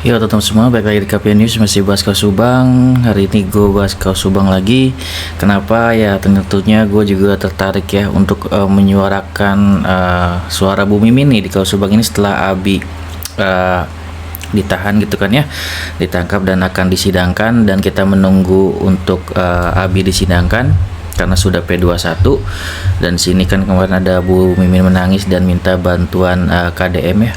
Yo teman-teman semua, balik lagi di KPN News, masih bahas Kaus Subang. Hari ini gue bahas Kaus Subang lagi. Kenapa? Ya tentunya gue juga tertarik ya untuk menyuarakan suara Bu Mimin nih di Kaus Subang ini setelah Abi ditahan gitu kan ya, ditangkap dan akan disidangkan, dan kita menunggu untuk Abi disidangkan karena sudah P21. Dan sini kan kemarin ada Bu Mimin menangis dan minta bantuan KDM ya.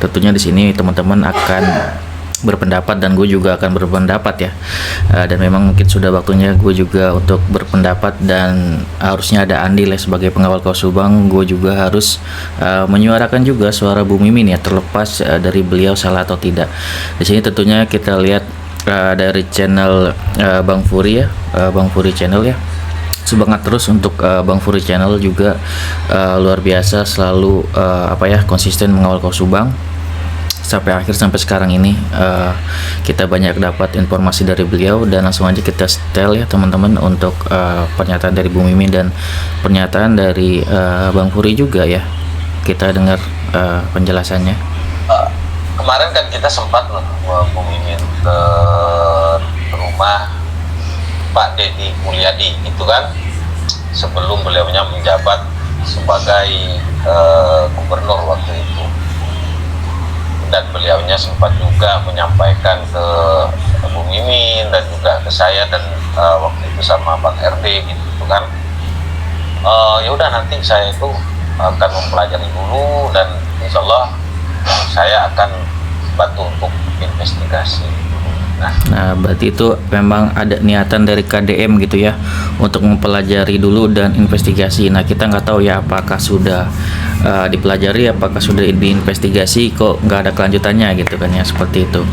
Tentunya di sini teman-teman akan berpendapat dan gue juga akan berpendapat ya. Dan memang mungkin sudah waktunya gue juga untuk berpendapat, dan harusnya ada andil ya sebagai pengawal Kaus Subang. Gue juga harus menyuarakan juga suara Bu Mimin ya, terlepas dari beliau salah atau tidak. Di sini tentunya kita lihat dari channel Bang Furi ya, Bang Furi channel ya. Semangat terus untuk Bang Furi channel juga, luar biasa, selalu konsisten mengawal Kaus Subang sampai akhir, sampai sekarang ini. Kita banyak dapat informasi dari beliau, dan langsung aja kita setel ya teman-teman untuk pernyataan dari Bu Mimin dan pernyataan dari Bang Furi juga ya. Kita dengar penjelasannya. Kemarin kan kita sempat Bu Mimin ke rumah Pak Deddy Mulyadi itu kan, sebelum beliaunya menjabat sebagai gubernur waktu itu, dan beliaunya sempat juga menyampaikan ke Bu Mimin dan juga ke saya, dan waktu itu sama Bang RD gitu kan. Ya udah, nanti saya itu akan mempelajari dulu, dan insya Allah saya akan bantu untuk investigasi. Nah, berarti itu memang ada niatan dari KDM gitu ya, untuk mempelajari dulu dan investigasi. Nah, kita nggak tahu ya apakah sudah dipelajari, apakah sudah diinvestigasi, kok nggak ada kelanjutannya gitu kan ya, seperti itu.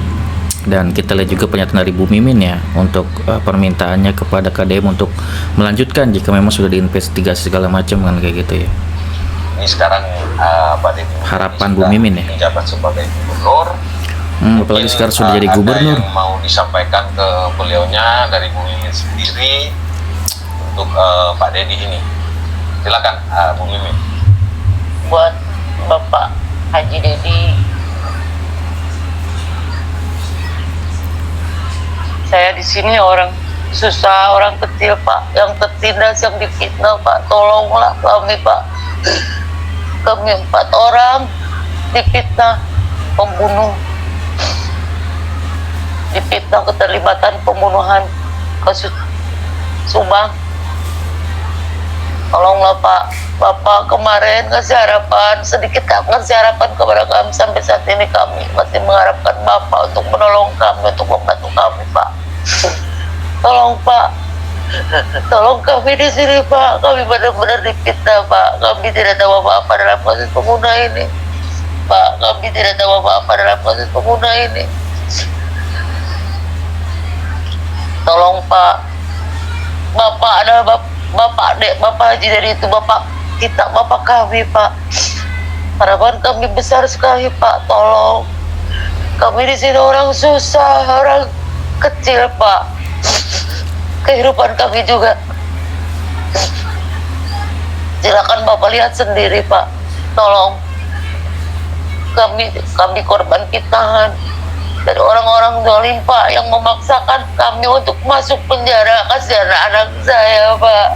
Dan kita lihat juga pernyataan dari Bu Mimin ya, untuk permintaannya kepada KDM untuk melanjutkan jika memang sudah diinvestigasi segala macam kan, kayak gitu ya. Ini sekarang Pak Deddy harapan Bu Mimin ya, menjabat sebagai gubernur. Apalagi sekarang sudah jadi gubernur. Ada yang mau disampaikan ke beliaunya dari Bu Mimin sendiri untuk Pak Deddy ini? Silakan Bu Mimin. Buat Bapak Haji Deddy, saya di sini orang susah, orang kecil Pak, yang tertindas, yang difitnah Pak. Tolonglah kami Pak. Kami 4 orang difitnah pembunuh, difitnah keterlibatan pembunuhan Kaus Subang. Tolonglah Pak. Bapak kemarin ngasih harapan, sedikit ngasih harapan kepada kami. Sampai saat ini kami masih mengharapkan Bapak untuk menolong kami, untuk membantu kami Pak. Tolong Pak, tolong kami di sini Pak. Kami benar-benar difitnah Pak. Kami tidak tahu apa-apa dalam kasus pembunuh ini Pak. Kami tidak tahu apa-apa dalam kasus pembunuh ini. Tolong Pak. Bapak adalah Bapak Haji Deddy itu Bapak kita, Bapak kami Pak. Harapan kami besar sekali Pak. Tolong. Kami di sini orang susah, orang kecil Pak. Kehidupan kami juga. Silakan Bapak lihat sendiri Pak. Tolong. Kami korban fitnahan dari orang-orang zalim Pak, yang memaksakan kami untuk masuk penjara. Kasihan anak saya Pak.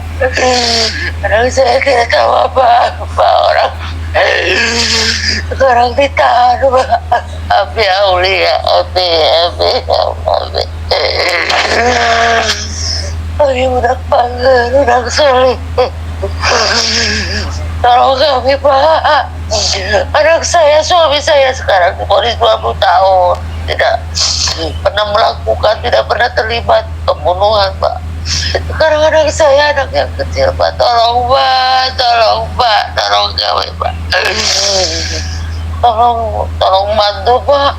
Anak saya tidak tahu apa-apa. Orang ditahan Pak. Abi Aulia, Abi. Kami udah bangga, udah sulit. Tolong kami Pak. Anak saya, suami saya sekarang divonis 20 tahun. Tidak pernah melakukan, tidak pernah terlibat pembunuhan Pak. Sekarang anak saya anak yang kecil Pak. Tolong Pak, tolong Pak, tolong kami Pak. Tolong bantu Pak.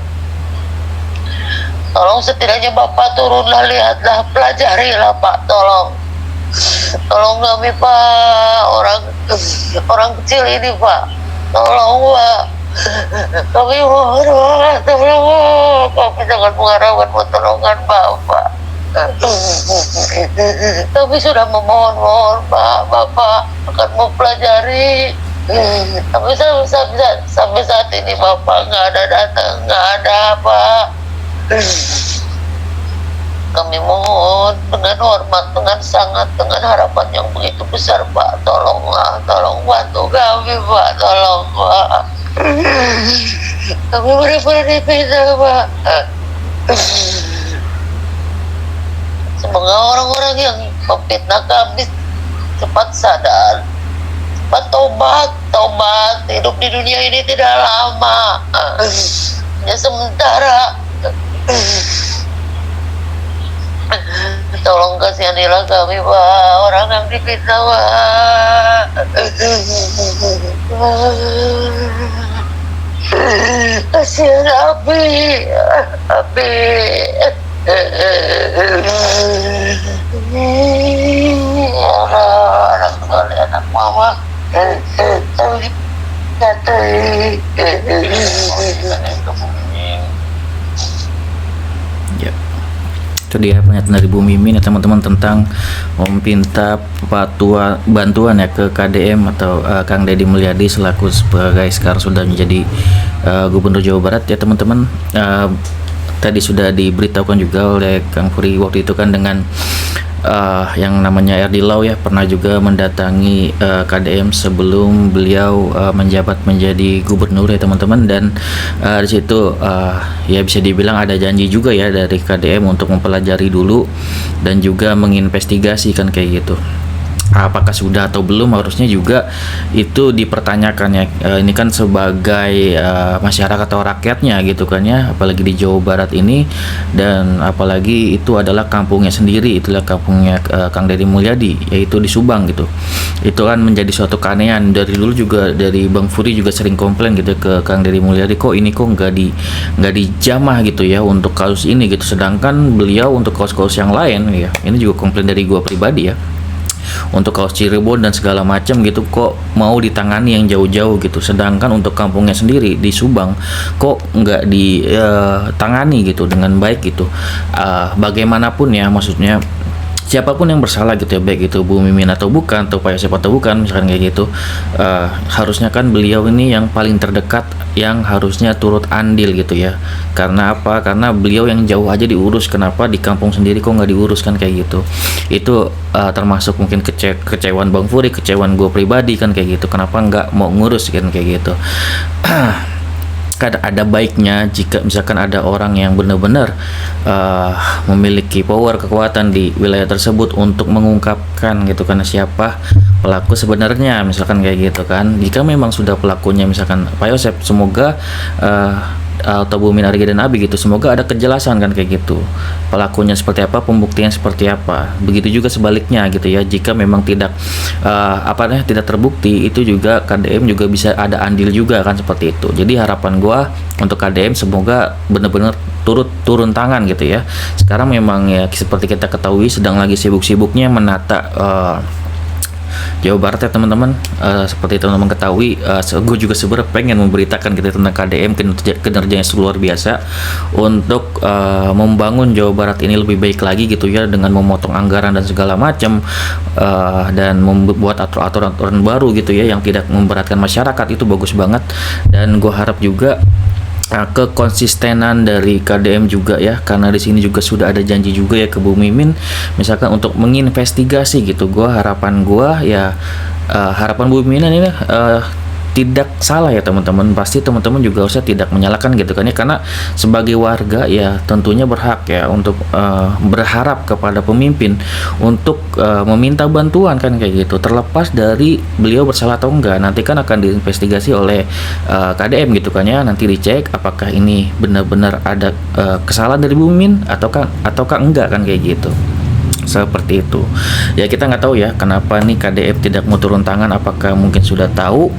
Tolong setidaknya Bapak turunlah, lihatlah, pelajarilah Pak. Tolong kami Pak, orang kecil ini Pak. Tolong Pak. Kami mohon banget, tolong. Kami sangat mengharapkan pertolongan Bapak. Kami sudah memohon Pak. Bapak akan mempelajari Sampai saat ini Bapak nggak ada datang, nggak ada apa. Kami mohon dengan hormat, dengan sangat, dengan harapan yang begitu besar, Pak. Tolonglah, tolong bantu kami, Pak. Tolong, Pak. Kami benar-benar dipindah, Pak. Semoga orang-orang yang memfitnah kami cepat sadar, cepat tobat. Hidup di dunia ini tidak lama, hanya sementara. Tolong kasihanilah kami, Pak, orang yang dipitnah, Pak. Kasihan Abi. Anak kali anak mama. Ya, itu dia pernyataan dari Bu Mimin ya teman-teman, tentang meminta bantuan ya ke KDM atau Kang Deddy Mulyadi selaku sebagai sekarang sudah menjadi Gubernur Jawa Barat ya teman-teman. Tadi sudah diberitahukan juga oleh Kang Puri waktu itu kan dengan yang namanya Erdi Lau ya, pernah juga mendatangi KDM sebelum beliau menjabat menjadi gubernur ya teman-teman. Dan di situ ya bisa dibilang ada janji juga ya dari KDM untuk mempelajari dulu dan juga menginvestigasi kan kayak gitu. Apakah sudah atau belum, harusnya juga itu dipertanyakan ya. Ini kan sebagai masyarakat atau rakyatnya gitu kan ya, apalagi di Jawa Barat ini, dan apalagi itu adalah kampungnya sendiri, itulah kampungnya Kang Deddy Mulyadi, yaitu di Subang gitu. Itu kan menjadi suatu keanehan. Dari dulu juga dari Bang Furi juga sering komplain gitu ke Kang Deddy Mulyadi, kok nggak dijamah gitu ya untuk kasus ini gitu, sedangkan beliau untuk kasus-kasus yang lain ya, ini juga komplain dari gua pribadi ya, untuk kaos Cirebon dan segala macam gitu kok mau ditangani yang jauh-jauh gitu, sedangkan untuk kampungnya sendiri di Subang kok nggak ditangani gitu dengan baik gitu. Bagaimanapun ya, maksudnya siapapun yang bersalah gitu ya, baik itu Bu Mimin atau bukan, atau Pak Yosep atau bukan misalkan kayak gitu, harusnya kan beliau ini yang paling terdekat yang harusnya turut andil gitu ya. Karena apa? Karena beliau yang jauh aja diurus, kenapa di kampung sendiri kok nggak diurus kan kayak gitu. Itu termasuk mungkin kecewaan Bang Furi, kecewaan gue pribadi kan kayak gitu, kenapa nggak mau ngurus kan kayak gitu. Ada baiknya jika misalkan ada orang yang benar-benar memiliki power, kekuatan di wilayah tersebut untuk mengungkapkan gitu kan siapa pelaku sebenarnya misalkan kayak gitu kan. Jika memang sudah pelakunya misalkan Pak Yosep, semoga atau Bu Min Arigi dan Abi gitu, semoga ada kejelasan kan kayak gitu, pelakunya seperti apa, pembuktian seperti apa. Begitu juga sebaliknya gitu ya, jika memang tidak tidak terbukti, itu juga KDM juga bisa ada andil juga kan seperti itu. Jadi harapan gua untuk KDM semoga benar-benar turun tangan gitu ya. Sekarang memang ya seperti kita ketahui sedang lagi sibuk-sibuknya menata Jawa Barat ya teman-teman. Seperti teman-teman ketahui, gue juga sebenarnya pengen memberitakan kita tentang KDM, kinerjanya luar biasa untuk membangun Jawa Barat ini lebih baik lagi gitu ya, dengan memotong anggaran dan segala macam, dan membuat aturan-aturan baru gitu ya yang tidak memberatkan masyarakat. Itu bagus banget, dan gue harap juga kekonsistenan dari KDM juga ya, karena di sini juga sudah ada janji juga ya ke Bu Mimin misalkan untuk menginvestigasi gitu. Harapan Bu Mimin ini tidak salah ya teman-teman. Pasti teman-teman juga usah tidak menyalahkan gitu kan ya, karena sebagai warga ya tentunya berhak ya untuk berharap kepada pemimpin untuk meminta bantuan kan kayak gitu, terlepas dari beliau bersalah atau enggak. Nanti kan akan diinvestigasi oleh KDM gitu kan ya, nanti dicek apakah ini benar-benar ada kesalahan dari Bu Mimin ataukah enggak kan kayak gitu. Seperti itu ya, kita nggak tahu ya kenapa nih KDM tidak mau turun tangan. Apakah mungkin sudah tahu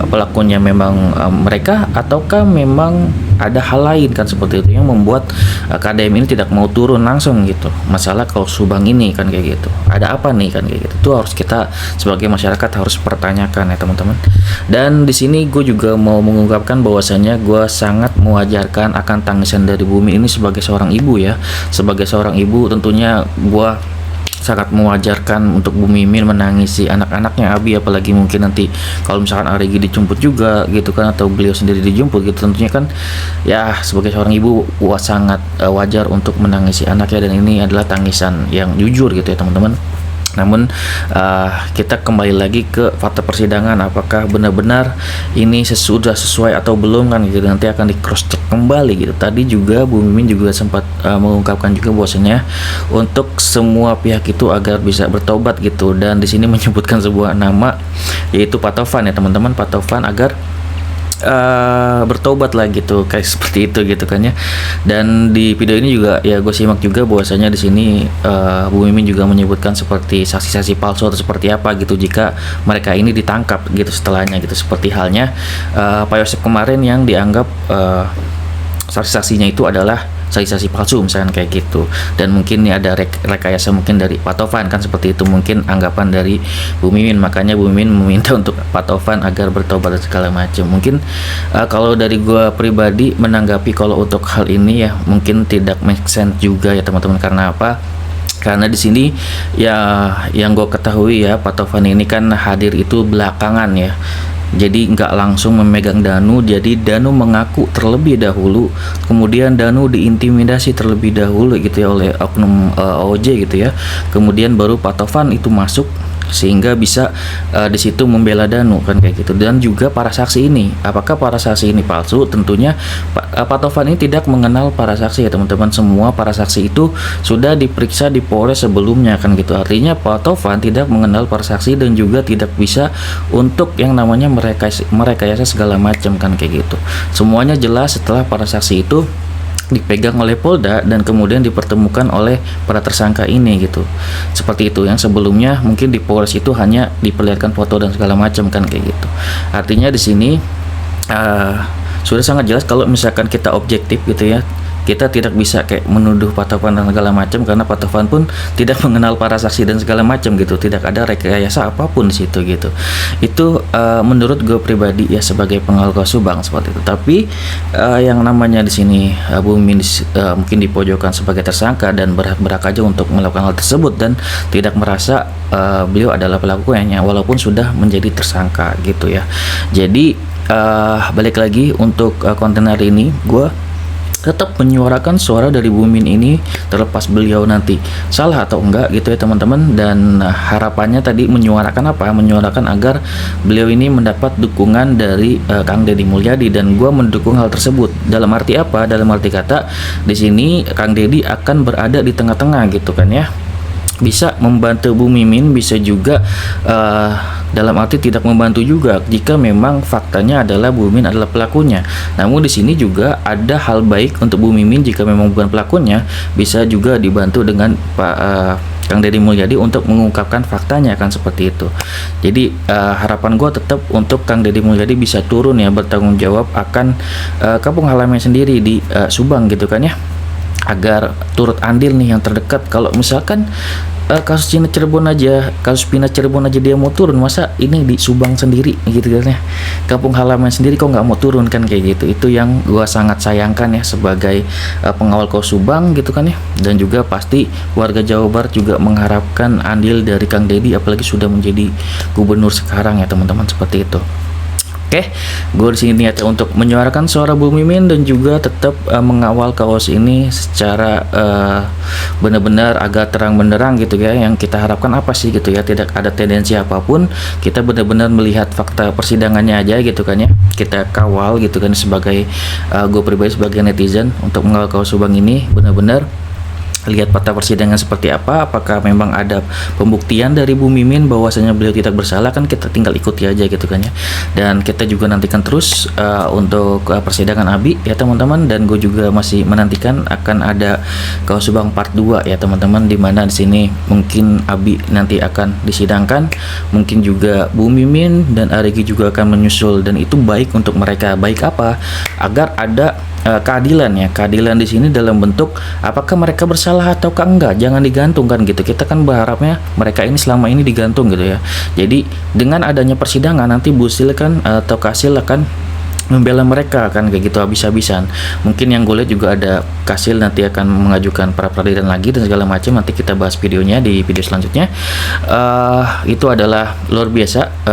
pelakunya memang mereka, ataukah memang ada hal lain kan seperti itu yang membuat KDM ini tidak mau turun langsung gitu. Masalah kalau Subang ini kan kayak gitu, ada apa nih kan kayak gitu. Itu harus kita sebagai masyarakat harus pertanyakan ya teman-teman. Dan di sini gue juga mau mengungkapkan bahwasanya gue sangat mewajarkan akan tangisan dari Bumi ini sebagai seorang ibu ya. Sebagai seorang ibu tentunya gue sangat mewajarkan untuk Bu Mimin menangisi anak-anaknya Abi, apalagi mungkin nanti kalau misalkan Arigi dijemput juga gitu kan, atau beliau sendiri dijemput gitu, tentunya kan ya sebagai seorang ibu sangat wajar untuk menangisi anaknya, dan ini adalah tangisan yang jujur gitu ya teman-teman. Namun kita kembali lagi ke fakta persidangan, apakah benar-benar ini sudah sesuai atau belum kan gitu, nanti akan di cross check kembali gitu. Tadi juga Bu Mimin juga sempat mengungkapkan juga bahwasanya untuk semua pihak itu agar bisa bertobat gitu, dan di sini menyebutkan sebuah nama yaitu Pak Tovan ya teman-teman, Pak Tovan agar bertobat lah gitu, kayak seperti itu gitu kan ya. Dan di video ini juga ya gue simak juga bahwasanya di sini Bu Mimin juga menyebutkan seperti saksi-saksi palsu atau seperti apa gitu jika mereka ini ditangkap gitu setelahnya gitu, seperti halnya Pak Yosep kemarin yang dianggap saksi-saksinya itu adalah saksi-saksi palsu misalkan kayak gitu, dan mungkin ini ada rekayasa mungkin dari Pak Tovan kan, seperti itu mungkin anggapan dari Bu Mimin, makanya Bu Mimin meminta untuk Pak Tovan agar bertobat dan segala macam. Mungkin kalau dari gua pribadi menanggapi kalau untuk hal ini ya mungkin tidak make sense juga ya teman-teman. Karena apa? Karena di sini ya yang gue ketahui ya, Pak Tovan ini kan hadir itu belakangan ya, jadi nggak langsung memegang Danu. Jadi Danu mengaku terlebih dahulu, kemudian Danu diintimidasi terlebih dahulu gitu ya oleh oknum OJ gitu ya, kemudian baru Pak Tovan itu masuk sehingga bisa di situ membela Danu kan kayak gitu. Dan juga para saksi ini, apakah para saksi ini palsu? Tentunya Pak Tovan ini tidak mengenal para saksi ya teman-teman. Semua para saksi itu sudah diperiksa di Polres sebelumnya kan gitu. Artinya Pak Tovan tidak mengenal para saksi dan juga tidak bisa untuk yang namanya merekayasa segala macam kan kayak gitu. Semuanya jelas setelah para saksi itu dipegang oleh Polda dan kemudian dipertemukan oleh para tersangka ini gitu. Seperti itu. Yang sebelumnya mungkin di Polres itu hanya diperlihatkan foto dan segala macam kan kayak gitu. Artinya di sini sudah sangat jelas kalau misalkan kita objektif gitu ya, kita tidak bisa kayak menuduh Pak Tovan dan segala macam, karena Pak Tovan pun tidak mengenal para saksi dan segala macam gitu, tidak ada rekayasa apapun di situ gitu. Itu menurut gue pribadi ya sebagai pengawal kasus Subang seperti itu. Tapi yang namanya di sini Bu Mimin mungkin dipojokkan sebagai tersangka dan berhak aja untuk melakukan hal tersebut dan tidak merasa beliau adalah pelakunya walaupun sudah menjadi tersangka gitu ya. Jadi balik lagi untuk konten hari ini, gue tetap menyuarakan suara dari Bu Mimin ini terlepas beliau nanti salah atau enggak gitu ya teman-teman. Dan harapannya tadi menyuarakan apa? Menyuarakan agar beliau ini mendapat dukungan dari Kang Deddy Mulyadi, dan gua mendukung hal tersebut. Dalam arti apa? Dalam arti kata di sini Kang Deddy akan berada di tengah-tengah gitu kan ya. Bisa membantu Bu Mimin, bisa juga dalam arti tidak membantu juga jika memang faktanya adalah Bu Mimin adalah pelakunya. Namun di sini juga ada hal baik untuk Bu Mimin jika memang bukan pelakunya, bisa juga dibantu dengan Pak Kang Deddy Mulyadi untuk mengungkapkan faktanya kan seperti itu. Jadi harapan gue tetap untuk Kang Deddy Mulyadi bisa turun ya, bertanggung jawab akan kampung halaman sendiri di Subang gitu kan ya, agar turut andil nih yang terdekat. Kalau misalkan kasus Cina Cirebon aja, kasus Pina Cirebon aja dia mau turun, masa ini di Subang sendiri gitu kan ya, kampung halaman sendiri kok nggak mau turun kan kayak gitu. Itu yang gua sangat sayangkan ya sebagai pengawal kasus Subang gitu kan ya. Dan juga pasti warga Jawa Barat juga mengharapkan andil dari Kang Deddy, apalagi sudah menjadi gubernur sekarang ya teman-teman, seperti itu. Oke, gue di sini niatnya untuk menyuarakan suara Bu Mimin dan juga tetap mengawal kaos ini secara benar-benar agak terang benderang gitu ya. Yang kita harapkan apa sih gitu ya, tidak ada tendensi apapun, kita benar-benar melihat fakta persidangannya aja gitu kan ya. Kita kawal gitu kan sebagai gue pribadi sebagai netizen untuk mengawal kaos Subang ini, benar-benar lihat fakta persidangan seperti apa, apakah memang ada pembuktian dari Bu Mimin bahwasanya beliau tidak bersalah, kan kita tinggal ikuti aja gitu kan ya. Dan kita juga nantikan terus untuk persidangan Abi ya teman-teman, dan gue juga masih menantikan akan ada kasus Subang part 2 ya teman-teman, dimana di sini mungkin Abi nanti akan disidangkan, mungkin juga Bu Mimin dan Arigi juga akan menyusul, dan itu baik untuk mereka. Baik apa? Agar ada keadilan ya, keadilan di sini dalam bentuk apakah mereka bersalah ataukah enggak, jangan digantungkan gitu. Kita kan berharapnya mereka ini selama ini digantung gitu ya. Jadi dengan adanya persidangan nanti Bu Sil kan atau Kasil akan membela mereka kan kayak gitu habis-habisan. Mungkin yang gue lihat juga ada Kasil nanti akan mengajukan pra peradilan lagi dan segala macam, nanti kita bahas videonya di video selanjutnya. Itu adalah luar biasa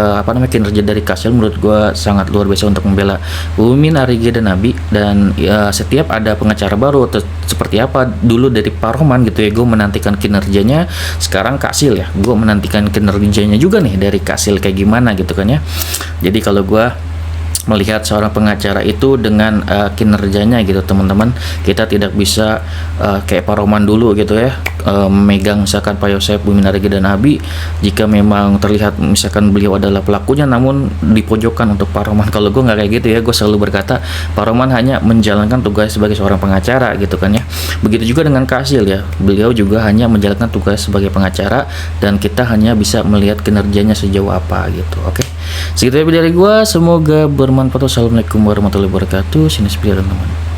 kinerja dari Kasil, menurut gue sangat luar biasa untuk membela Mimin, Arigi dan Abi. Dan setiap ada pengacara baru atau seperti apa dulu dari Pak Roman gitu ya, gue menantikan kinerjanya. Sekarang Kasil ya, gue menantikan kinerjanya juga nih dari Kasil kayak gimana gitu kan ya. Jadi kalau gue melihat seorang pengacara itu dengan kinerjanya gitu teman-teman, kita tidak bisa kayak Pak Roman dulu gitu ya, memegang misalkan Pak Yosef, Bumi Narigi dan Abi. Jika memang terlihat misalkan beliau adalah pelakunya namun dipojokkan untuk Pak Roman. Kalau gue nggak kayak gitu ya, gue selalu berkata Pak Roman hanya menjalankan tugas sebagai seorang pengacara gitu kan ya. Begitu juga dengan Kasil ya, beliau juga hanya menjalankan tugas sebagai pengacara dan kita hanya bisa melihat kinerjanya sejauh apa gitu. Oke, segitu ya dari gue, semoga bermanfaat. Assalamualaikum warahmatullahi wabarakatuh. Sini sepian teman-teman.